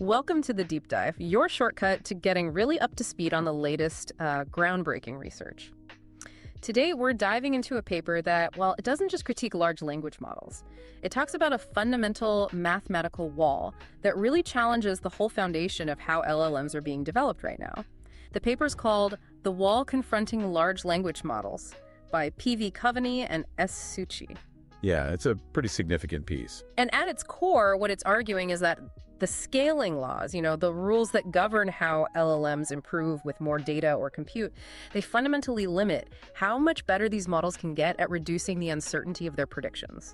Welcome to the Deep Dive, your shortcut to getting really up to speed on the latest groundbreaking research. Today, we're diving into a paper that, well, it doesn't just critique large language models. It talks about a fundamental mathematical wall that really challenges the whole foundation of how LLMs are being developed right now. The paper's called The Wall Confronting Large Language Models by P.V. Coveney and S. Suchi. Yeah, it's a pretty significant piece. And at its core, what it's arguing is that the scaling laws, the rules that govern how LLMs improve with more data or compute, they fundamentally limit how much better these models can get at reducing the uncertainty of their predictions.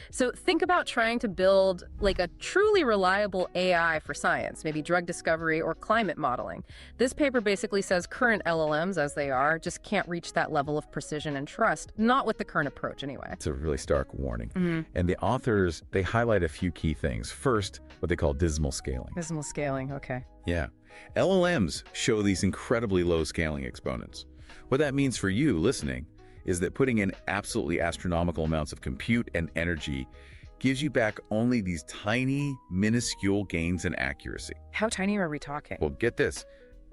So think about trying to build like a truly reliable AI for science, maybe drug discovery or climate modeling. This paper basically says current LLMs, as they are, just can't reach that level of precision and trust, not with the current approach anyway. It's a really stark warning. And the authors, they highlight a few key things. First, what they call dismal scaling. Dismal scaling, okay. Yeah. LLMs show these incredibly low scaling exponents. What that means for you listening is that putting in absolutely astronomical amounts of compute and energy gives you back only these tiny, minuscule gains in accuracy. How tiny are we talking? Well, get this.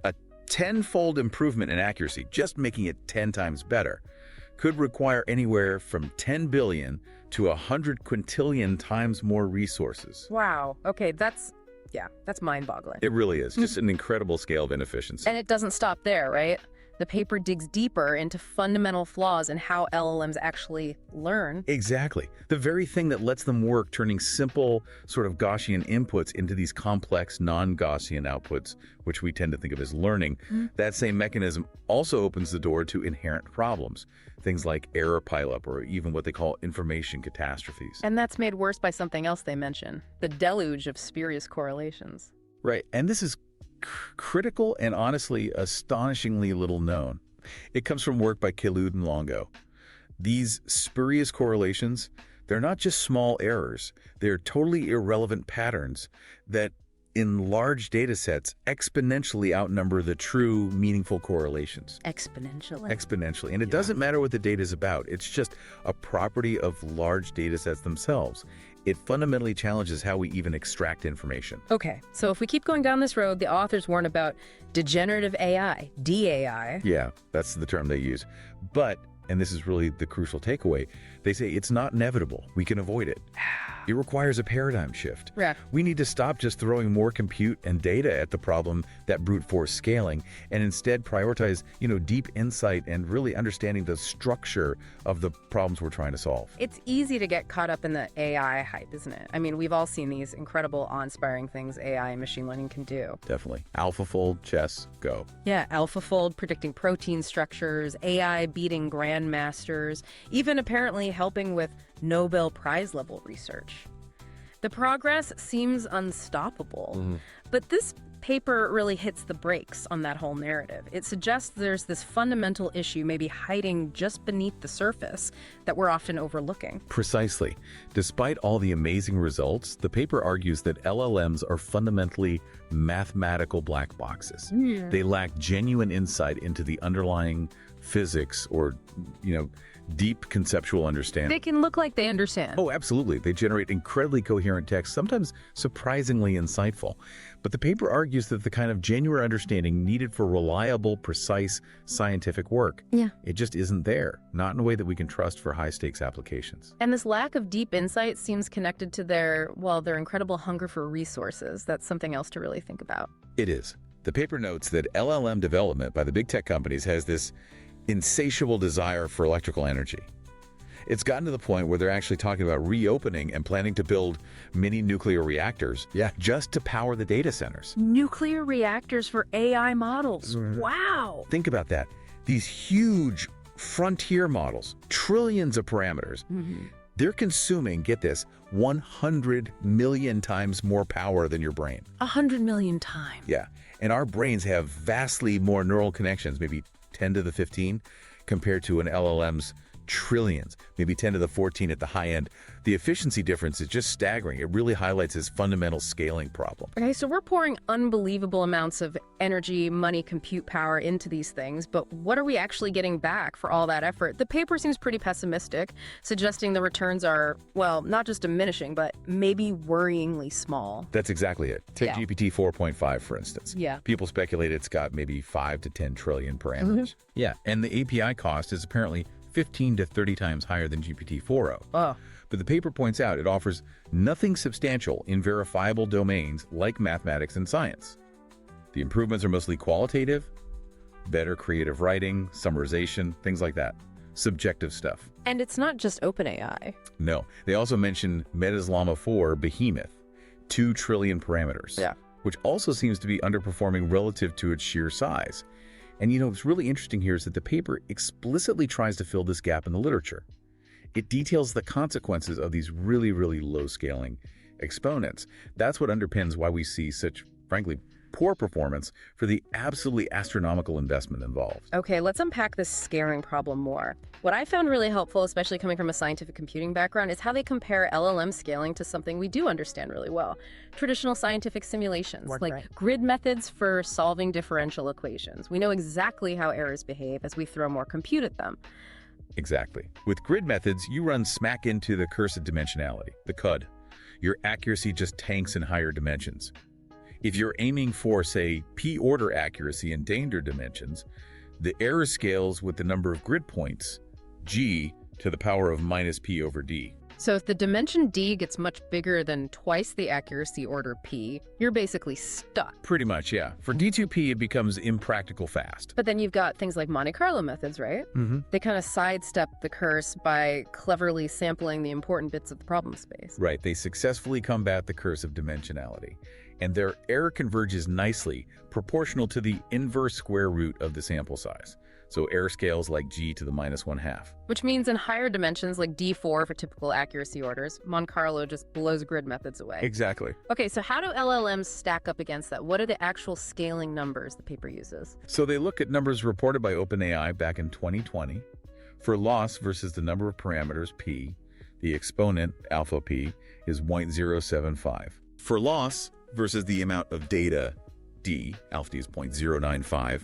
A 10-fold improvement in accuracy, just making it 10 times better, could require anywhere from 10 billion to 100 quintillion times more resources. Wow. Okay, that's mind-boggling. It really is. Just an incredible scale of inefficiency. And it doesn't stop there, right? The paper digs deeper into fundamental flaws in how LLMs actually learn. Exactly. The very thing that lets them work, turning simple sort of Gaussian inputs into these complex non-Gaussian outputs, which we tend to think of as learning. That same mechanism also opens the door to inherent problems, things like error pileup or even what they call information catastrophes. And that's made worse by something else they mention, the deluge of spurious correlations. Right. And this is critical and honestly astonishingly little known. It comes from work by Calude and Longo. These spurious correlations, they're not just small errors. They're totally irrelevant patterns that in large data sets exponentially outnumber the true meaningful correlations. Exponentially? Exponentially. And it doesn't matter what the data is about. It's just a property of large data sets themselves. It fundamentally challenges how we even extract information. Okay, so if we keep going down this road, the authors warn about degenerative AI, DAI. Yeah, that's the term they use. But, and this is really the crucial takeaway, they say it's not inevitable. We can avoid it. It requires a paradigm shift. Yeah. We need to stop just throwing more compute and data at the problem, that brute force scaling, and instead prioritize, deep insight and really understanding the structure of the problems we're trying to solve. It's easy to get caught up in the AI hype, isn't it? I mean, we've all seen these incredible, awe-inspiring things AI and machine learning can do. Definitely. AlphaFold, chess, go. Yeah, AlphaFold predicting protein structures, AI beating grandmasters, even apparently helping with Nobel Prize level research. The progress seems unstoppable, but this paper really hits the brakes on that whole narrative. It suggests there's this fundamental issue maybe hiding just beneath the surface that we're often overlooking. Precisely. Despite all the amazing results, the paper argues that LLMs are fundamentally mathematical black boxes. They lack genuine insight into the underlying physics or, deep conceptual understanding. They can look like they understand. Oh, absolutely. They generate incredibly coherent text, sometimes surprisingly insightful. But the paper argues that the kind of genuine understanding needed for reliable, precise scientific work, it just isn't there, not in a way that we can trust for high-stakes applications. And this lack of deep insight seems connected to their incredible hunger for resources. That's something else to really think about. It is. The paper notes that LLM development by the big tech companies has this insatiable desire for electrical energy. It's gotten to the point where they're actually talking about reopening and planning to build mini nuclear reactors just to power the data centers. Nuclear reactors for AI models. Wow. Think about that. These huge frontier models, trillions of parameters, they're consuming, get this, 100 million times more power than your brain. 100 million times. Yeah. And our brains have vastly more neural connections, maybe 10 to the 15, compared to an LLM's trillions, maybe 10 to the 14 at the high end. The efficiency difference is just staggering. It really highlights his fundamental scaling problem. Okay, so we're pouring unbelievable amounts of energy, money, compute power into these things, but what are we actually getting back for all that effort? The paper seems pretty pessimistic, suggesting the returns are, well, not just diminishing, but maybe worryingly small. That's exactly it. Take Yeah. GPT 4.5, for instance. Yeah. People speculate it's got maybe 5 to 10 trillion parameters. Yeah, and the API cost is apparently 15 to 30 times higher than GPT-4o. Oh. But the paper points out it offers nothing substantial in verifiable domains like mathematics and science. The improvements are mostly qualitative, better creative writing, summarization, things like that. Subjective stuff. And it's not just OpenAI. No, they also mention Meta's Llama 4 Behemoth, 2 trillion parameters, Yeah. which also seems to be underperforming relative to its sheer size. And you know, what's really interesting here is that the paper explicitly tries to fill this gap in the literature. It details the consequences of these really, really low scaling exponents. That's what underpins why we see such, frankly, poor performance for the absolutely astronomical investment involved. Okay, let's unpack this scaling problem more. What I found really helpful, especially coming from a scientific computing background, is how they compare LLM scaling to something we do understand really well. Traditional scientific simulations, like grid methods for solving differential equations. We know exactly how errors behave as we throw more compute at them. Exactly. With grid methods, you run smack into the cursed dimensionality, the CUD. Your accuracy just tanks in higher dimensions. If you're aiming for, say, p-order accuracy in danger dimensions, the error scales with the number of grid points, g to the power of minus p over d. So if the dimension d gets much bigger than twice the accuracy order p, you're basically stuck. Pretty much, yeah. For D2P, it becomes impractical fast. But then you've got things like Monte Carlo methods, right? They kind of sidestep the curse by cleverly sampling the important bits of the problem space. Right, they successfully combat the curse of dimensionality. And their error converges nicely, proportional to the inverse square root of the sample size. So error scales like g to the minus 1/2. Which means in higher dimensions like D4 for typical accuracy orders, Monte Carlo just blows grid methods away. Exactly. Okay, so how do LLMs stack up against that? What are the actual scaling numbers the paper uses? So they look at numbers reported by OpenAI back in 2020. For loss versus the number of parameters, p, the exponent, alpha p, is 0.075. For loss versus the amount of data, d, alpha d is 0.095.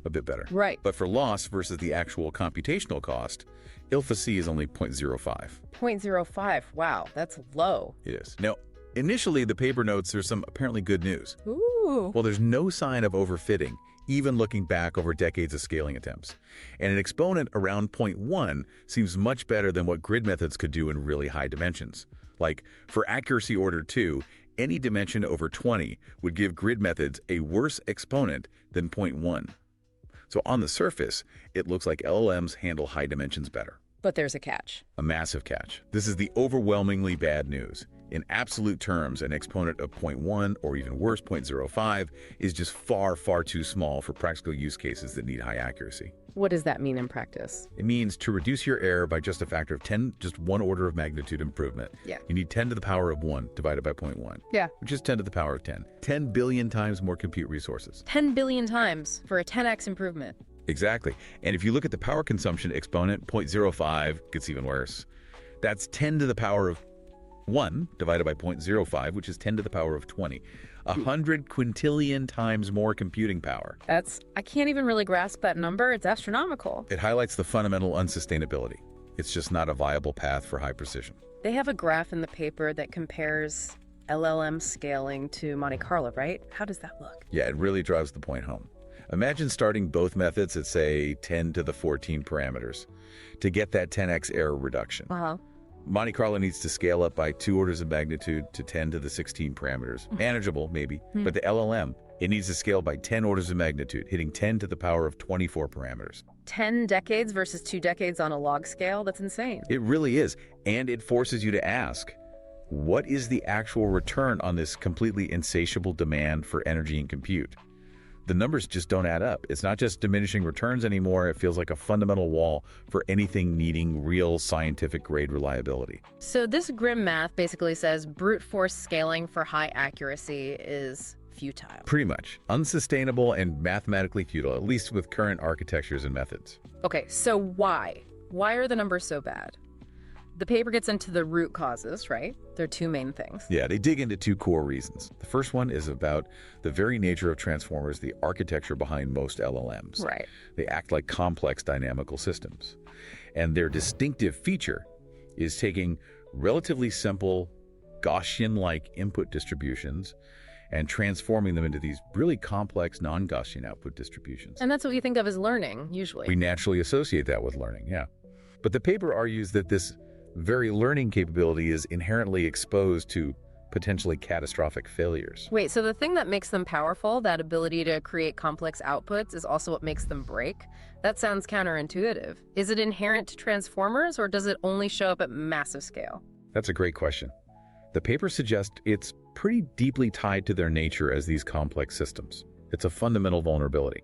A bit better. Right. But for loss versus the actual computational cost, alpha c is only 0.05. 0.05. Wow, that's low. It is. Now, initially, the paper notes there's some apparently good news. Ooh. Well, there's no sign of overfitting, even looking back over decades of scaling attempts. And an exponent around 0.1 seems much better than what grid methods could do in really high dimensions. Like, for accuracy order 2, any dimension over 20 would give grid methods a worse exponent than 0.1. So on the surface, it looks like LLMs handle high dimensions better. But there's a catch. A massive catch. This is the overwhelmingly bad news. In absolute terms, an exponent of 0.1 or even worse, 0.05 is just far, far too small for practical use cases that need high accuracy. What does that mean in practice? It means to reduce your error by just a factor of 10, just one order of magnitude improvement. Yeah. You need 10 to the power of 1 divided by 0.1. Yeah. Which is 10 to the power of 10. 10 billion times more compute resources. 10 billion times for a 10x improvement. Exactly. And if you look at the power consumption exponent, 0.05 gets even worse. That's 10 to the power of 1 divided by 0.05, which is 10 to the power of 20. 100 quintillion times more computing power. I can't even really grasp that number. It's astronomical. It highlights the fundamental unsustainability. It's just not a viable path for high precision. They have a graph in the paper that compares LLM scaling to Monte Carlo, right? How does that look? Yeah, it really drives the point home. Imagine starting both methods at, say, 10 to the 14 parameters to get that 10x error reduction. Wow. Monte Carlo needs to scale up by 2 orders of magnitude to 10 to the 16 parameters. Manageable, maybe, but the LLM, it needs to scale by 10 orders of magnitude, hitting 10 to the power of 24 parameters. 10 decades versus 2 decades on a log scale? That's insane. It really is, and it forces you to ask, what is the actual return on this completely insatiable demand for energy and compute? The numbers just don't add up. It's not just diminishing returns anymore. It feels like a fundamental wall for anything needing real scientific grade reliability. So this grim math basically says brute force scaling for high accuracy is futile. Pretty much. Unsustainable and mathematically futile, at least with current architectures and methods. Okay, so why? Why are the numbers so bad? The paper gets into the root causes, right? There are two main things. Yeah, they dig into two core reasons. The first one is about the very nature of transformers, the architecture behind most LLMs. Right. They act like complex dynamical systems. And their distinctive feature is taking relatively simple Gaussian-like input distributions and transforming them into these really complex non-Gaussian output distributions. And that's what we think of as learning, usually. We naturally associate that with learning, yeah. But the paper argues that this very learning capability is inherently exposed to potentially catastrophic failures. Wait, so the thing that makes them powerful, that ability to create complex outputs, is also what makes them break? That sounds counterintuitive. Is it inherent to transformers, or does it only show up at massive scale? That's a great question. The paper suggests it's pretty deeply tied to their nature as these complex systems. It's a fundamental vulnerability.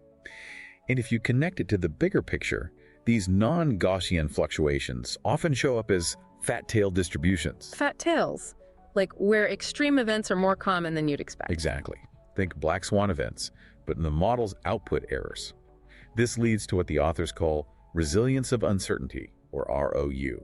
And if you connect it to the bigger picture, these non-Gaussian fluctuations often show up as fat-tail distributions. Fat tails, like where extreme events are more common than you'd expect. Exactly. Think black swan events, but in the model's output errors. This leads to what the authors call resilience of uncertainty, or ROU.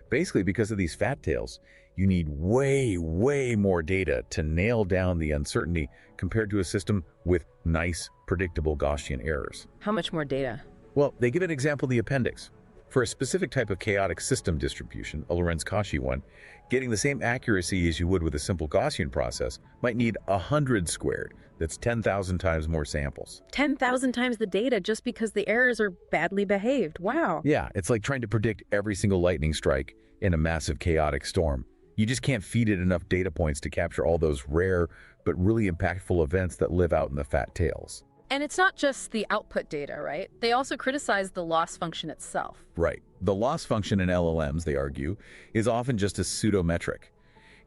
Basically, because of these fat tails, you need way more data to nail down the uncertainty compared to a system with nice, predictable Gaussian errors. How much more data? Well, they give an example in the appendix. For a specific type of chaotic system distribution, a Lorenz-Cauchy one, getting the same accuracy as you would with a simple Gaussian process might need 100 squared. That's 10,000 times more samples. 10,000 times the data just because the errors are badly behaved. Wow. Yeah, it's like trying to predict every single lightning strike in a massive chaotic storm. You just can't feed it enough data points to capture all those rare but really impactful events that live out in the fat tails. And it's not just the output data, right? They also criticize the loss function itself. Right. The loss function in LLMs, they argue, is often just a pseudometric.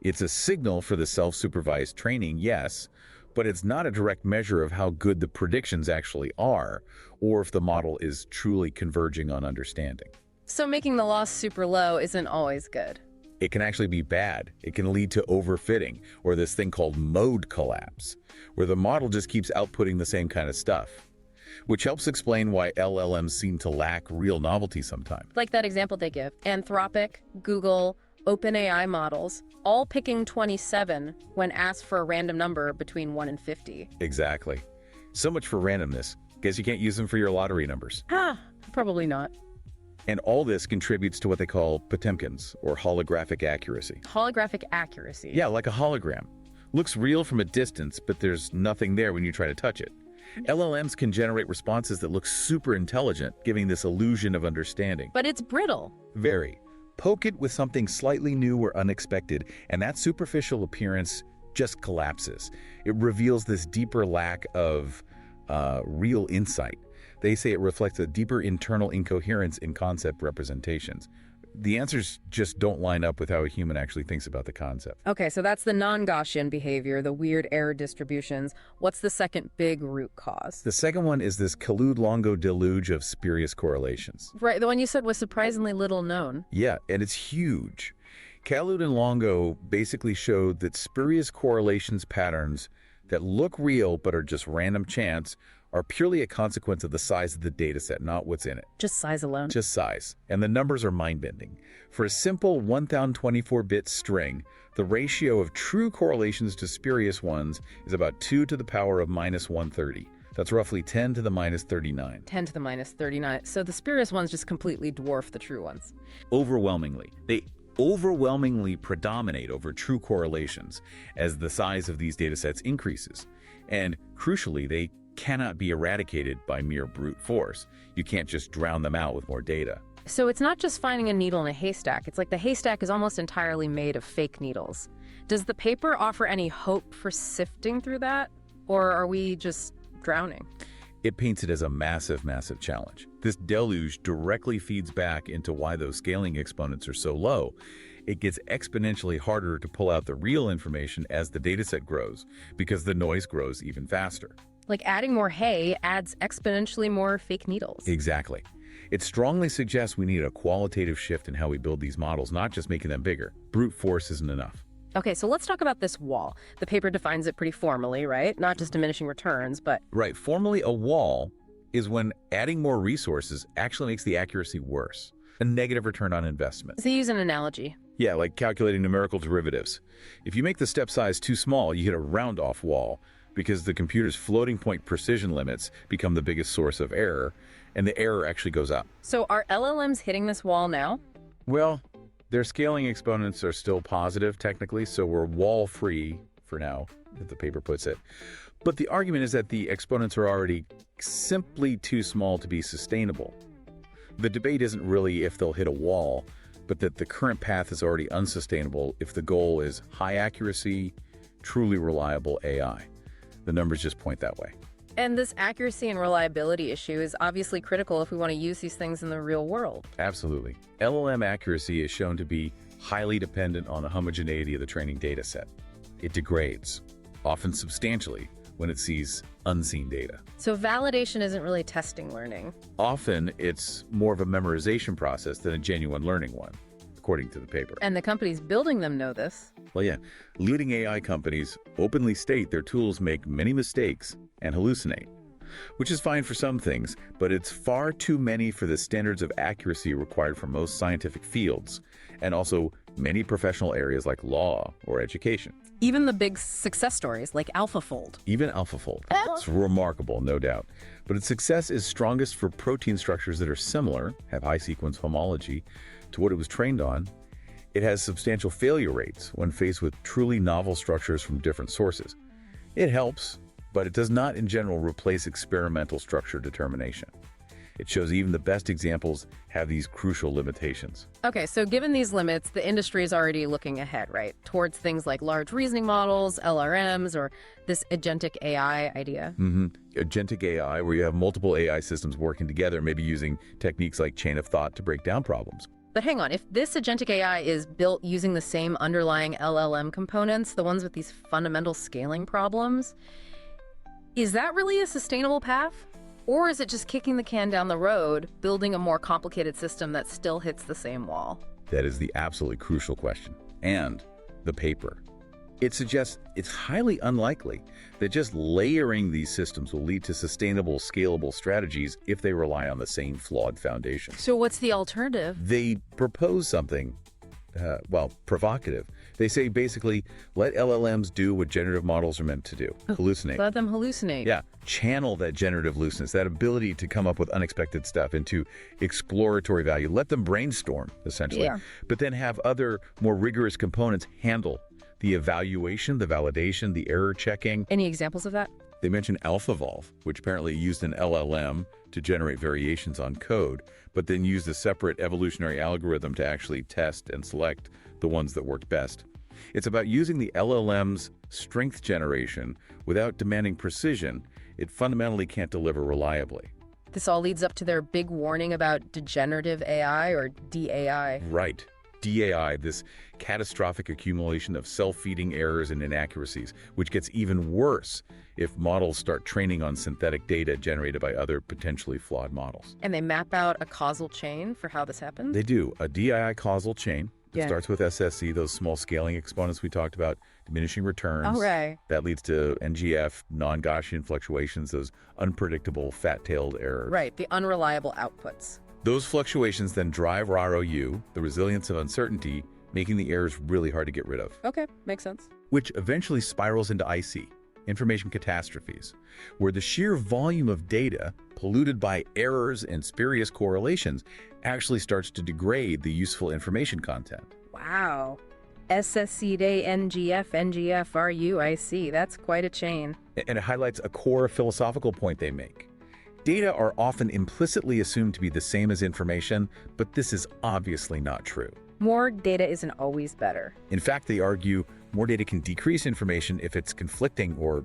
It's a signal for the self-supervised training, yes, but it's not a direct measure of how good the predictions actually are, or if the model is truly converging on understanding. So making the loss super low isn't always good. It can actually be bad. It can lead to overfitting, or this thing called mode collapse, where the model just keeps outputting the same kind of stuff, which helps explain why LLMs seem to lack real novelty sometimes. Like that example they give. Anthropic, Google, OpenAI models, all picking 27 when asked for a random number between 1 and 50. Exactly. So much for randomness. Guess you can't use them for your lottery numbers. Probably not. And all this contributes to what they call Potemkin's, or holographic accuracy. Holographic accuracy. Yeah, like a hologram. Looks real from a distance, but there's nothing there when you try to touch it. LLMs can generate responses that look super intelligent, giving this illusion of understanding. But it's brittle. Very. Poke it with something slightly new or unexpected, and that superficial appearance just collapses. It reveals this deeper lack of real insight. They say it reflects a deeper internal incoherence in concept representations. The answers just don't line up with how a human actually thinks about the concept. Okay, so that's the non-Gaussian behavior, the weird error distributions. What's the second big root cause? The second one is this Collude-Longo Diluge of spurious correlations. Right, the one you said was surprisingly little known. Yeah, and it's huge. Calude and Longo basically showed that spurious correlations patterns that look real but are just random chance are purely a consequence of the size of the data set, not what's in it. Just size alone. Just size. And the numbers are mind-bending. For a simple 1024-bit string, the ratio of true correlations to spurious ones is about 2 to the power of minus 130. That's roughly 10 to the minus 39. 10 to the minus 39. So the spurious ones just completely dwarf the true ones. Overwhelmingly. They overwhelmingly predominate over true correlations as the size of these data sets increases. And crucially, they cannot be eradicated by mere brute force. You can't just drown them out with more data. So it's not just finding a needle in a haystack. It's like the haystack is almost entirely made of fake needles. Does the paper offer any hope for sifting through that? Or are we just drowning? It paints it as a massive, massive challenge. This deluge directly feeds back into why those scaling exponents are so low. It gets exponentially harder to pull out the real information as the dataset grows, because the noise grows even faster. Like adding more hay adds exponentially more fake needles. Exactly. It strongly suggests we need a qualitative shift in how we build these models, not just making them bigger. Brute force isn't enough. Okay, so let's talk about this wall. The paper defines it pretty formally, right? Not just diminishing returns, but... Right. Formally, a wall is when adding more resources actually makes the accuracy worse. a negative return on investment. So use an analogy. Yeah, like calculating numerical derivatives. If you make the step size too small, you hit a round-off wall because the computer's floating point precision limits become the biggest source of error, and the error actually goes up. So are LLMs hitting this wall now? Well, their scaling exponents are still positive, technically, so we're wall-free for now, as the paper puts it. But the argument is that the exponents are already simply too small to be sustainable. The debate isn't really if they'll hit a wall, but that the current path is already unsustainable if the goal is high accuracy, truly reliable AI. The numbers just point that way. And this accuracy and reliability issue is obviously critical if we want to use these things in the real world. Absolutely. LLM accuracy is shown to be highly dependent on the homogeneity of the training data set. It degrades, often substantially, when it sees unseen data. So validation isn't really testing learning. Often, it's more of a memorization process than a genuine learning one, according to the paper. And the companies building them know this. Well, yeah, leading AI companies openly state their tools make many mistakes and hallucinate, which is fine for some things, but it's far too many for the standards of accuracy required for most scientific fields, and also many professional areas like law or education. Even the big success stories like AlphaFold. Even AlphaFold. It's remarkable, no doubt. But its success is strongest for protein structures that are similar, have high sequence homology, to what it was trained on. It has substantial failure rates when faced with truly novel structures from different sources. It helps, but it does not in general replace experimental structure determination. It shows even the best examples have these crucial limitations. Okay, so given these limits, the industry is already looking ahead, right? Towards things like large reasoning models, LRMs, or this agentic AI idea. Agentic AI, where you have multiple AI systems working together, maybe using techniques like chain of thought to break down problems. But hang on, if this agentic AI is built using the same underlying LLM components, the ones with these fundamental scaling problems, is that really a sustainable path? Or is it just kicking the can down the road, building a more complicated system that still hits the same wall? That is the absolutely crucial question. And the paper. It suggests it's highly unlikely that just layering these systems will lead to sustainable, scalable strategies if they rely on the same flawed foundation. So what's the alternative? They propose something, provocative. They say basically, let LLMs do what generative models are meant to do, hallucinate. Let them hallucinate. Yeah, channel that generative looseness, that ability to come up with unexpected stuff into exploratory value. Let them brainstorm, essentially. Yeah. But then have other, more rigorous components handle the evaluation, the validation, the error checking. Any examples of that? They mentioned AlphaVolve, which apparently used an LLM to generate variations on code, but then used a separate evolutionary algorithm to actually test and select the ones that worked best. It's about using the LLM's strength generation without demanding precision. It fundamentally can't deliver reliably. This all leads up to their big warning about degenerative AI or DAI. Right. DAI, this catastrophic accumulation of self-feeding errors and inaccuracies, which gets even worse if models start training on synthetic data generated by other potentially flawed models. And they map out a causal chain for how this happens? They do. A DII causal chain. It Yeah. starts with SSE, those small scaling exponents we talked about, diminishing returns. Oh, right. That leads to NGF, non-Gaussian fluctuations, those unpredictable fat-tailed errors. Right, the unreliable outputs. Those fluctuations then drive ROU, the resilience of uncertainty, making the errors really hard to get rid of, Okay, makes sense. which eventually spirals into IC, information catastrophes, where the sheer volume of data polluted by errors and spurious correlations actually starts to degrade the useful information content. Wow. SSC day NGF, NGF, RUIC. That's quite a chain. And it highlights a core philosophical point they make. Data are often implicitly assumed to be the same as information, but this is obviously not true. More data isn't always better. In fact, they argue more data can decrease information if it's conflicting or,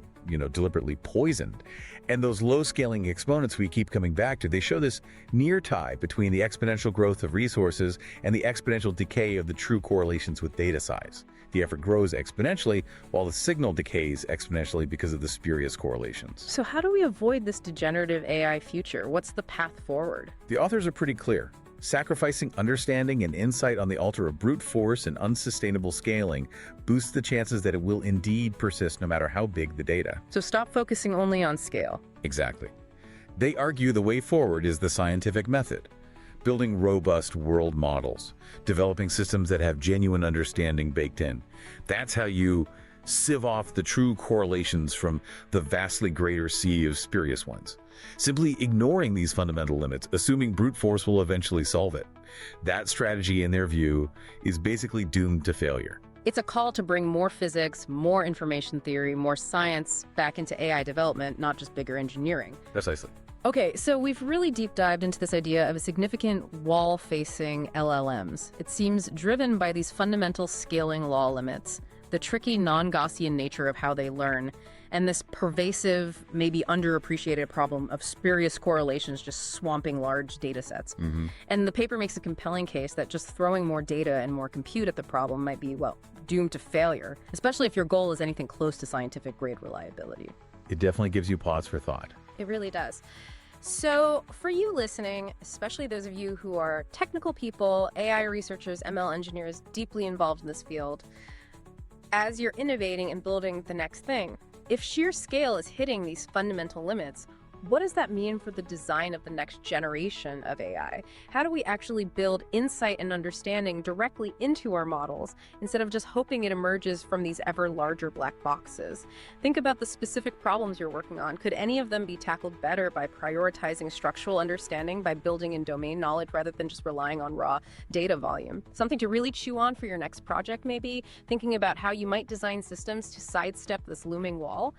deliberately poisoned. And those low scaling exponents we keep coming back to, they show this near tie between the exponential growth of resources and the exponential decay of the true correlations with data size. The effort grows exponentially while the signal decays exponentially because of the spurious correlations. So how do we avoid this degenerative AI future? What's the path forward? The authors are pretty clear. Sacrificing understanding and insight on the altar of brute force and unsustainable scaling boosts the chances that it will indeed persist no matter how big the data. So stop focusing only on scale. Exactly. They argue the way forward is the scientific method. building robust world models, developing systems that have genuine understanding baked in. That's how you sieve off the true correlations from the vastly greater sea of spurious ones. Simply ignoring these fundamental limits, assuming brute force will eventually solve it. That strategy, in their view, is basically doomed to failure. It's a call to bring more physics, more information theory, more science back into AI development, not just bigger engineering. Precisely. Okay, so we've really deep dived into this idea of a significant wall-facing LLMs. It seems driven by these fundamental scaling law limits, the tricky non-Gaussian nature of how they learn, and this pervasive, maybe underappreciated problem of spurious correlations just swamping large data sets. And the paper makes a compelling case that just throwing more data and more compute at the problem might be, well, doomed to failure, especially if your goal is anything close to scientific grade reliability. It definitely gives you pause for thought. It really does. So for you listening, especially those of you who are technical people, AI researchers, ML engineers deeply involved in this field, as you're innovating and building the next thing, if sheer scale is hitting these fundamental limits, what does that mean for the design of the next generation of AI? How do we actually build insight and understanding directly into our models instead of just hoping it emerges from these ever larger black boxes? Think about the specific problems you're working on. Could any of them be tackled better by prioritizing structural understanding, by building in domain knowledge rather than just relying on raw data volume? Something to really chew on for your next project, maybe? Thinking about how you might design systems to sidestep this looming wall?